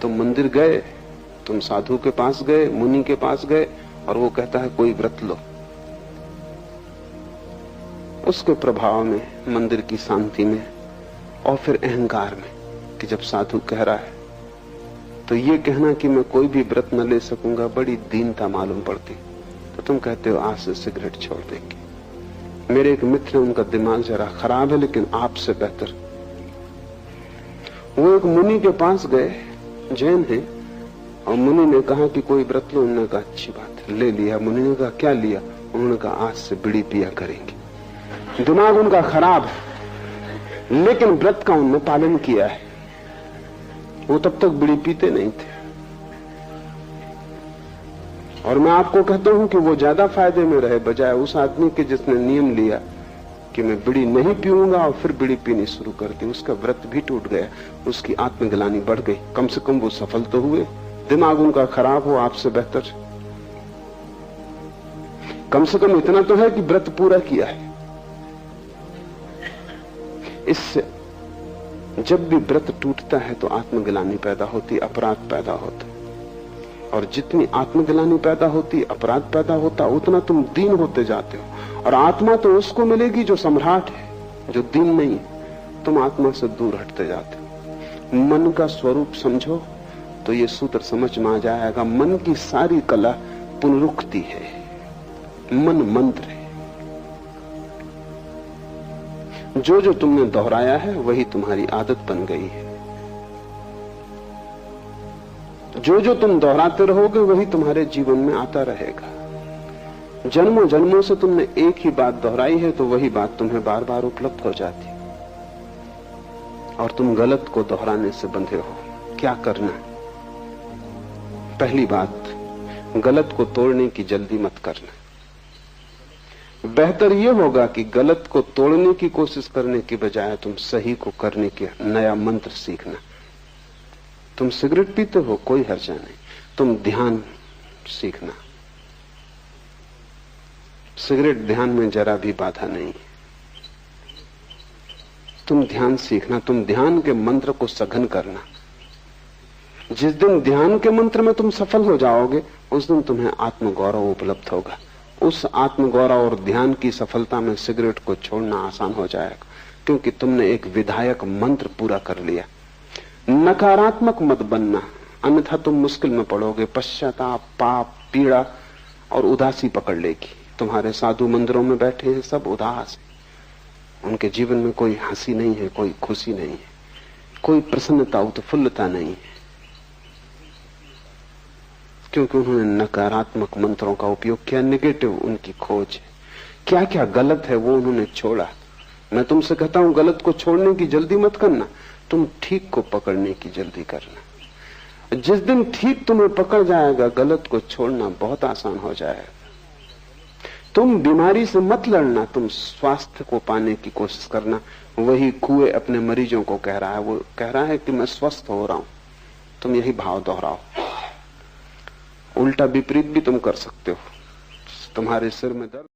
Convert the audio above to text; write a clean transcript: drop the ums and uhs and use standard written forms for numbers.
तुम मंदिर गए, तुम साधु के पास गए, मुनि के पास गए, और वो कहता है कोई व्रत लो। उसके प्रभाव में, मंदिर की शांति में, और फिर अहंकार में कि जब साधु कह रहा है तो ये कहना कि मैं कोई भी व्रत न ले सकूंगा बड़ी दीनता मालूम पड़ती। तो तुम कहते हो आज से सिगरेट छोड़ देंगे। मेरे एक मित्र है, उनका दिमाग जरा खराब है लेकिन आपसे बेहतर। वो एक मुनि के पास गए, जैन है, और मुनि ने कहा कि कोई व्रत लो। उन्होंने कहा अच्छी बात है, ले लिया। मुनि ने कहा क्या लिया? उन्होंने कहा आज से बीड़ी पिया करेंगे। दिमाग उनका खराब है लेकिन व्रत का उन्होंने पालन किया है। वो तब तक बीड़ी पीते नहीं थे। और मैं आपको कहता हूं कि वो ज्यादा फायदे में रहे बजाय उस आदमी के जिसने नियम लिया कि मैं बीड़ी नहीं पीऊंगा और फिर बीड़ी पीनी शुरू कर दी। उसका व्रत भी टूट गया, उसकी आत्मग्लानि बढ़ गई। कम से कम वो सफल तो हुए। दिमाग उनका खराब हो, आपसे बेहतर। कम से कम इतना तो है कि व्रत पूरा किया है। इससे जब भी व्रत टूटता है तो आत्मग्लानि पैदा होती, अपराध पैदा होता। और जितनी आत्मग्लानि पैदा होती, अपराध पैदा होता, उतना तुम दीन होते जाते हो। और आत्मा तो उसको मिलेगी जो सम्राट है, जो दीन नहीं है। तुम आत्मा से दूर हटते जाते हो। मन का स्वरूप समझो तो ये सूत्र समझ में आ जाएगा। मन की सारी कला पुनरुक्ति है। मन मंत्र है। जो जो तुमने दोहराया है वही तुम्हारी आदत बन गई है। जो जो तुम दोहराते रहोगे वही तुम्हारे जीवन में आता रहेगा। जन्मों जन्मों से तुमने एक ही बात दोहराई है तो वही बात तुम्हें बार बार उपलब्ध हो जाती। और तुम गलत को दोहराने से बंधे हो। क्या करना? पहली बात, गलत को तोड़ने की जल्दी मत करना। बेहतर यह होगा कि गलत को तोड़ने की कोशिश करने की बजाय तुम सही को करने के नया मंत्र सीखना। तुम सिगरेट पीते हो, कोई हर्जा नहीं। तुम ध्यान सीखना। सिगरेट ध्यान में जरा भी बाधा नहीं। तुम ध्यान सीखना। तुम ध्यान के मंत्र को सघन करना। जिस दिन ध्यान के मंत्र में तुम सफल हो जाओगे उस दिन तुम्हें आत्मगौरव उपलब्ध होगा। उस आत्मगौरव और ध्यान की सफलता में सिगरेट को छोड़ना आसान हो जाएगा, क्योंकि तुमने एक विधायक मंत्र पूरा कर लिया। नकारात्मक मत बनना, अन्यथा तुम मुश्किल में पड़ोगे। पश्चाताप, पाप, पीड़ा और उदासी पकड़ लेगी। तुम्हारे साधु मंदिरों में बैठे हैं, सब उदास हैं। उनके जीवन में कोई हंसी नहीं है, कोई खुशी नहीं है, कोई प्रसन्नता, उत्फुल्लता नहीं है, क्योंकि उन्होंने नकारात्मक मंत्रों का उपयोग किया। नेगेटिव उनकी खोज है। क्या क्या गलत है वो उन्होंने छोड़ा। मैं तुमसे कहता हूं गलत को छोड़ने की जल्दी मत करना, तुम ठीक को पकड़ने की जल्दी करना। जिस दिन ठीक तुम्हें पकड़ जाएगा गलत को छोड़ना बहुत आसान हो जाएगा। तुम बीमारी से मत लड़ना, तुम स्वास्थ्य को पाने की कोशिश करना। वही कुएं अपने मरीजों को कह रहा है, वो कह रहा है कि मैं स्वस्थ हो रहा हूं। तुम यही भाव दोहराओ। उल्टा विपरीत भी तुम कर सकते हो। तुम्हारे सिर में दर्द